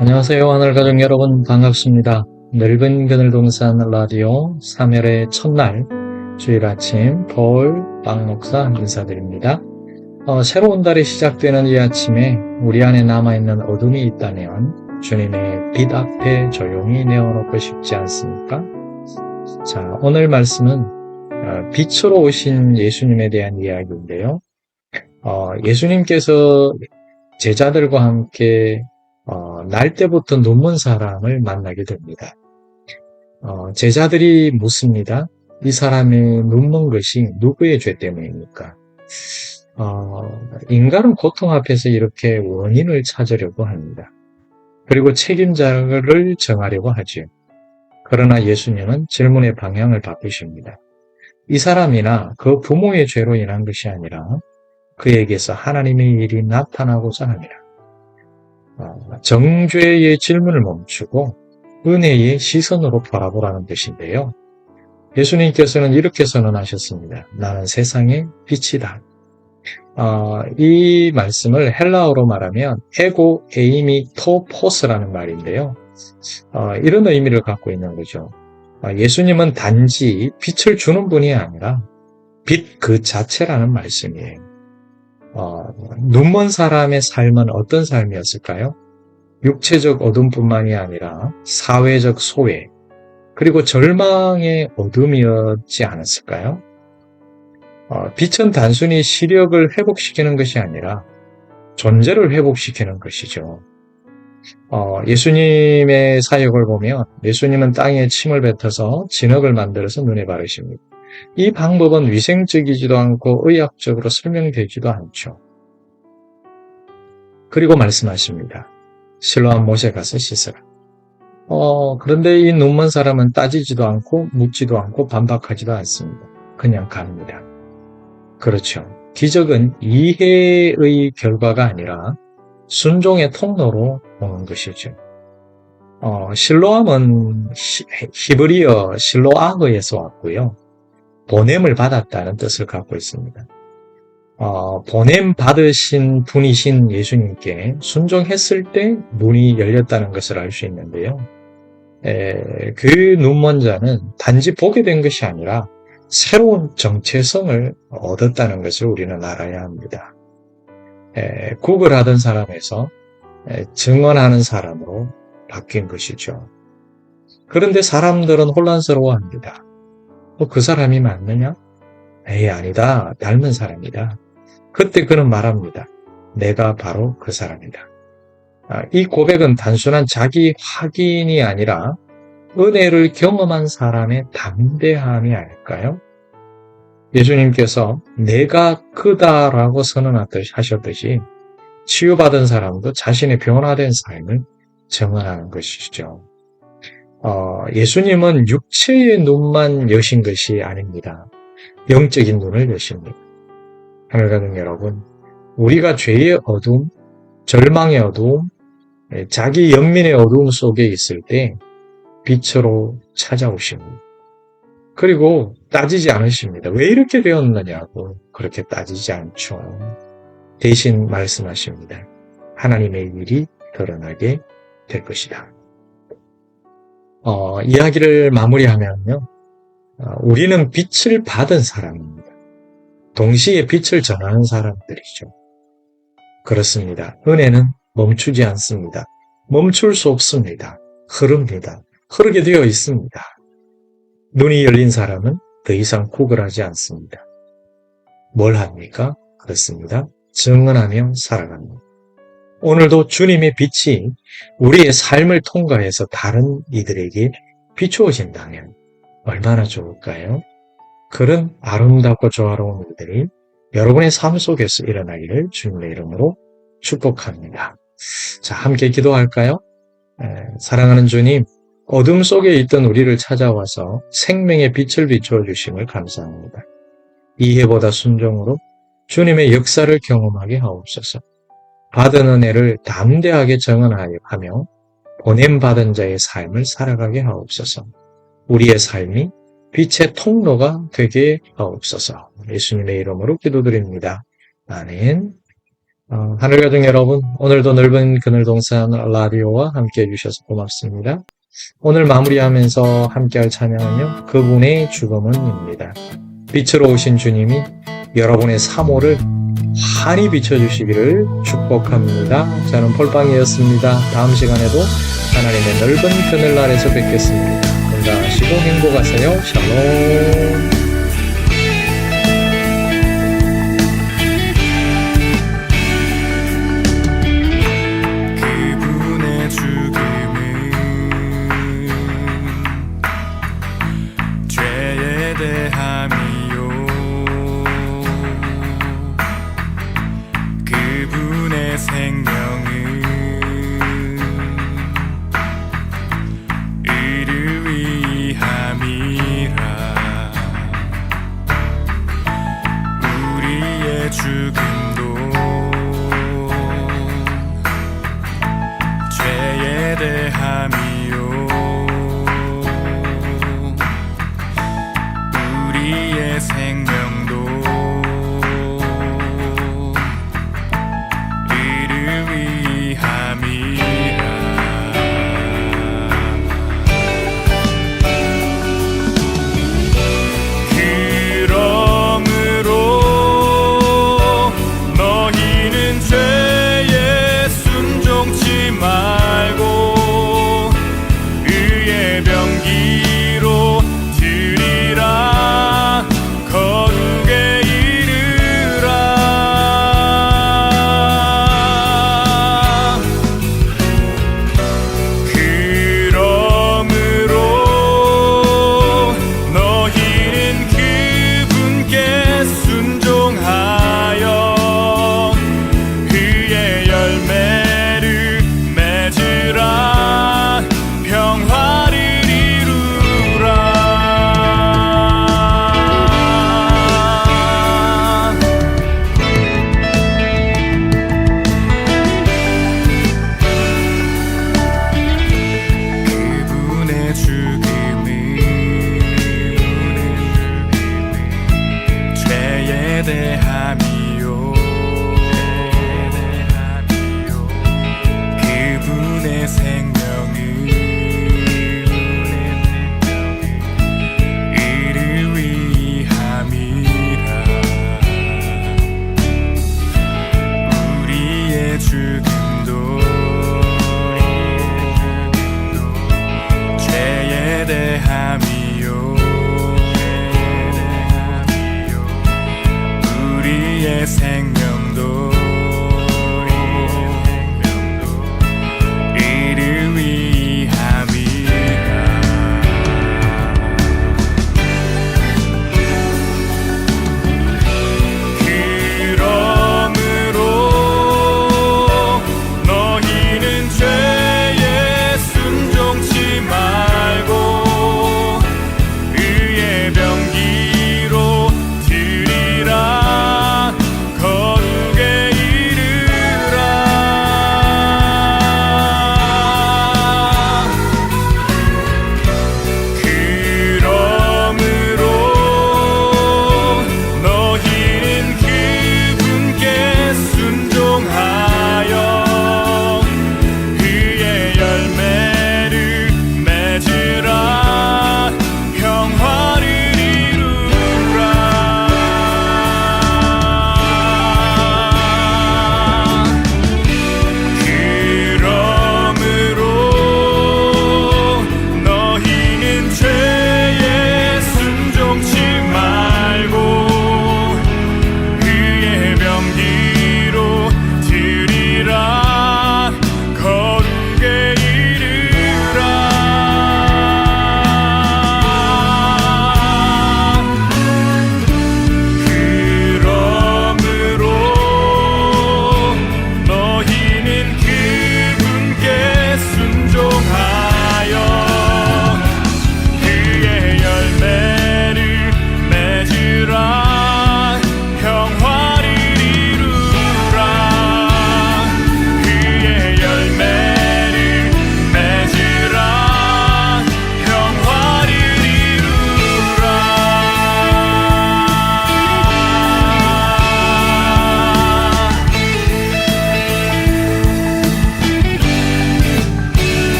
안녕하세요. 하늘가족 여러분 반갑습니다. 넓은 그늘동산 라디오 3월의 첫날 주일 아침 박 목사 인사드립니다. 새로운 달이 시작되는 이 아침에 우리 안에 남아있는 어둠이 있다면 주님의 빛 앞에 조용히 내어놓고 싶지 않습니까? 자, 오늘 말씀은 빛으로 오신 예수님에 대한 이야기인데요. 예수님께서 제자들과 함께 날 때부터 눈먼 사람을 만나게 됩니다. 제자들이 묻습니다. 이 사람이 눈먼 것이 누구의 죄 때문입니까? 인간은 고통 앞에서 이렇게 원인을 찾으려고 합니다. 그리고 책임자를 정하려고 하죠. 그러나 예수님은 질문의 방향을 바꾸십니다. 이 사람이나 그 부모의 죄로 인한 것이 아니라 그에게서 하나님의 일이 나타나고자 합니다. 정죄의 질문을 멈추고 은혜의 시선으로 바라보라는 뜻인데요. 예수님께서는 이렇게 선언하셨습니다. 나는 세상의 빛이다. 이 말씀을 헬라어로 말하면 에고 에이미 토 포스라는 말인데요. 이런 의미를 갖고 있는 거죠. 예수님은 단지 빛을 주는 분이 아니라 빛 그 자체라는 말씀이에요. 눈먼 사람의 삶은 어떤 삶이었을까요? 육체적 어둠뿐만이 아니라 사회적 소외, 그리고 절망의 어둠이었지 않았을까요? 빛은 단순히 시력을 회복시키는 것이 아니라 존재를 회복시키는 것이죠. 예수님의 사역을 보면 예수님은 땅에 침을 뱉어서 진흙을 만들어서 눈에 바르십니다. 이 방법은 위생적이지도 않고 의학적으로 설명되지도 않죠. 그리고 말씀하십니다. 실로암 못에 가서 씻으라. 그런데 이 눈먼 사람은 따지지도 않고 묻지도 않고 반박하지도 않습니다. 그냥 갑니다. 그렇죠. 기적은 이해의 결과가 아니라 순종의 통로로 오는 것이죠. 실로암은 히브리어 실로아흐에서 왔고요. 보냄을 받았다는 뜻을 갖고 있습니다. 보냄 받으신 분이신 예수님께 순종했을 때 문이 열렸다는 것을 알 수 있는데요. 그 눈먼 자는 단지 보게 된 것이 아니라 새로운 정체성을 얻었다는 것을 우리는 알아야 합니다. 구걸하던 사람에서 증언하는 사람으로 바뀐 것이죠. 그런데 사람들은 혼란스러워합니다. 그 사람이 맞느냐? 에이, 아니다. 닮은 사람이다. 그때 그는 말합니다. 내가 바로 그 사람이다. 이 고백은 단순한 자기 확인이 아니라 은혜를 경험한 사람의 담대함이 아닐까요? 예수님께서 내가 그다라고 선언하셨듯이 치유받은 사람도 자신의 변화된 삶을 증언하는 것이죠. 예수님은 육체의 눈만 여신 것이 아닙니다. 영적인 눈을 여십니다. 하늘가족 여러분, 우리가 죄의 어둠, 절망의 어두움, 자기 연민의 어두움 속에 있을 때 빛으로 찾아오십니다. 그리고 따지지 않으십니다. 왜 이렇게 되었느냐고 그렇게 따지지 않죠. 대신 말씀하십니다. 하나님의 일이 드러나게 될 것이다. 이야기를 마무리하면요. 우리는 빛을 받은 사람입니다. 동시에 빛을 전하는 사람들이죠. 그렇습니다. 은혜는 멈추지 않습니다. 멈출 수 없습니다. 흐릅니다. 흐르게 되어 있습니다. 눈이 열린 사람은 더 이상 구걸하지 않습니다. 뭘 합니까? 그렇습니다. 증언하며 살아갑니다. 오늘도 주님의 빛이 우리의 삶을 통과해서 다른 이들에게 비추어진다면 얼마나 좋을까요? 그런 아름답고 조화로운 일들이 여러분의 삶 속에서 일어나기를 주님의 이름으로 축복합니다. 자, 함께 기도할까요? 사랑하는 주님, 어둠 속에 있던 우리를 찾아와서 생명의 빛을 비추어 주심을 감사합니다. 이해보다 순종으로 주님의 역사를 경험하게 하옵소서. 받은 은혜를 담대하게 정언하며 보냄받은 자의 삶을 살아가게 하옵소서. 우리의 삶이 빛의 통로가 되게 하옵소서. 예수님의 이름으로 기도드립니다. 아멘. 하늘 가족 여러분, 오늘도 넓은 그늘동산 라디오와 함께 해주셔서 고맙습니다. 오늘 마무리하면서 함께할 찬양은요, 그분의 죽음은입니다. 빛으로 오신 주님이 여러분의 3호를 환히 비춰주시기를 축복합니다. 저는 폴빵이었습니다. 다음 시간에도 하나님의 넓은 그늘 아래서 뵙겠습니다. 건강하시고 행복하세요. 샬롬.